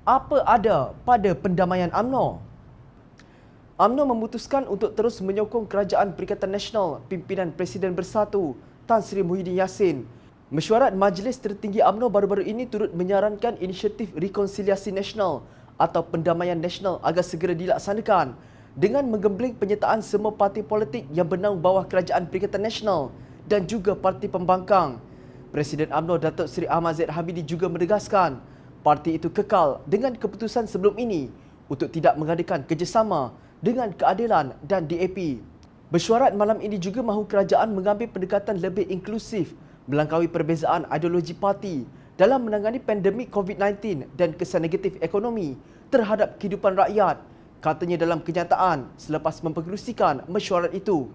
Apa ada pada pendamaian UMNO? UMNO memutuskan untuk terus menyokong Kerajaan Perikatan Nasional pimpinan Presiden Bersatu Tan Sri Muhyiddin Yassin. Mesyuarat Majlis Tertinggi UMNO baru-baru ini turut menyarankan inisiatif Rekonsiliasi Nasional atau Pendamaian Nasional agar segera dilaksanakan dengan menggembling penyertaan semua parti politik yang bernaung bawah Kerajaan Perikatan Nasional dan juga parti pembangkang. Presiden UMNO Datuk Seri Ahmad Zahid Hamidi juga menegaskan parti itu kekal dengan keputusan sebelum ini untuk tidak mengadakan kerjasama dengan Keadilan dan DAP. Mesyuarat malam ini juga mahu kerajaan mengambil pendekatan lebih inklusif melangkaui perbezaan ideologi parti dalam menangani pandemik COVID-19 dan kesan negatif ekonomi terhadap kehidupan rakyat, katanya dalam kenyataan selepas mempengerusikan mesyuarat itu.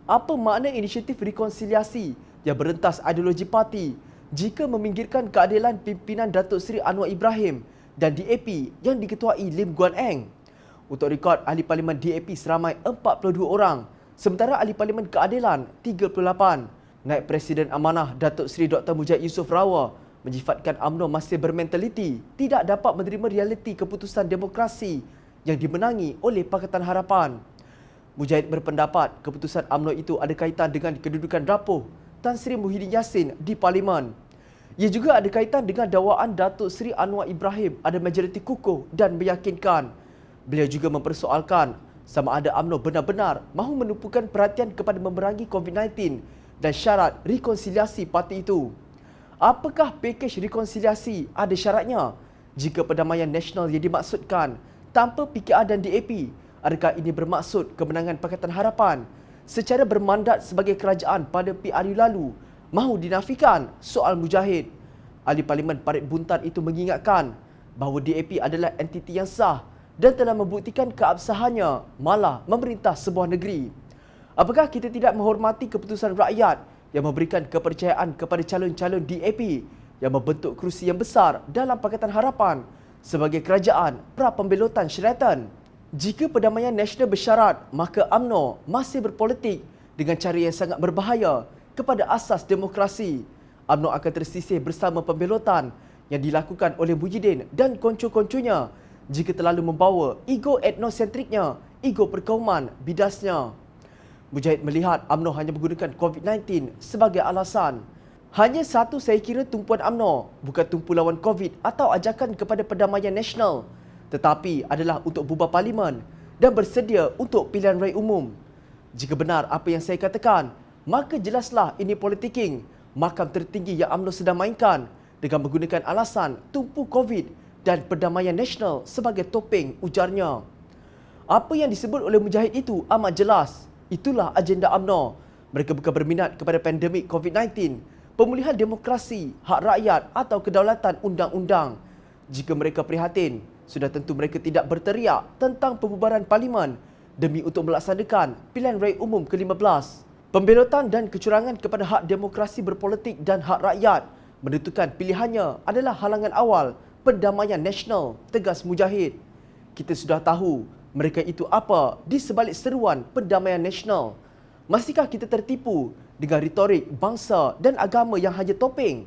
Apa makna inisiatif rekonsiliasi yang berentas ideologi parti jika meminggirkan Keadilan pimpinan Datuk Seri Anwar Ibrahim dan DAP yang diketuai Lim Guan Eng? Untuk rekod, Ahli Parlimen DAP seramai 42 orang, sementara Ahli Parlimen Keadilan 38. Naib Presiden Amanah Datuk Seri Dr. Mujahid Yusof Rawah menyifatkan UMNO masih bermentaliti tidak dapat menerima realiti keputusan demokrasi yang dimenangi oleh Pakatan Harapan. Mujahid berpendapat keputusan UMNO itu ada kaitan dengan kedudukan rapuh Tan Sri Muhyiddin Yassin di Parlimen. Ia juga ada kaitan dengan dakwaan Datuk Seri Anwar Ibrahim ada majoriti kukuh dan meyakinkan. Beliau juga mempersoalkan sama ada UMNO benar-benar mahu menumpukan perhatian kepada memerangi COVID-19 dan syarat rekonsiliasi parti itu. Apakah pakej rekonsiliasi ada syaratnya? Jika pendamaian nasional yang dimaksudkan tanpa PKR dan DAP, adakah ini bermaksud kemenangan Pakatan Harapan secara bermandat sebagai kerajaan pada PRU lalu mahu dinafikan soal Mujahid? Ahli Parlimen Parit Buntan itu mengingatkan bahawa DAP adalah entiti yang sah dan telah membuktikan keabsahannya malah memerintah sebuah negeri. Apakah kita tidak menghormati keputusan rakyat yang memberikan kepercayaan kepada calon-calon DAP yang membentuk kerusi yang besar dalam Pakatan Harapan sebagai kerajaan pra-pembelotan syariatan? Jika pendamaian nasional bersyarat, maka UMNO masih berpolitik dengan cara yang sangat berbahaya kepada asas demokrasi. UMNO akan tersisih bersama pembelotan yang dilakukan oleh Muhyiddin dan konco-konconya jika terlalu membawa ego etnosentriknya, ego perkauman bidasnya. Mujahid melihat UMNO hanya menggunakan COVID-19 sebagai alasan. Hanya satu saya kira tumpuan UMNO bukan tumpu lawan COVID atau ajakan kepada pendamaian nasional, tetapi adalah untuk bubar parlimen dan bersedia untuk pilihan raya umum. Jika benar apa yang saya katakan, maka jelaslah ini politicking, makam tertinggi yang UMNO sedang mainkan dengan menggunakan alasan tumpu COVID dan pendamaian nasional sebagai topeng, ujarnya. Apa yang disebut oleh Mujahid itu amat jelas. Itulah agenda UMNO. Mereka bukan berminat kepada pandemik COVID-19, pemulihan demokrasi, hak rakyat atau kedaulatan undang-undang. Jika mereka prihatin, sudah tentu mereka tidak berteriak tentang pembubaran parlimen demi untuk melaksanakan pilihan raya umum ke-15. Pembelotan dan kecurangan kepada hak demokrasi berpolitik dan hak rakyat menentukan pilihannya adalah halangan awal pendamaian nasional, tegas Mujahid. Kita sudah tahu mereka itu apa di sebalik seruan pendamaian nasional. Masihkah kita tertipu dengan retorik bangsa dan agama yang hanya topeng?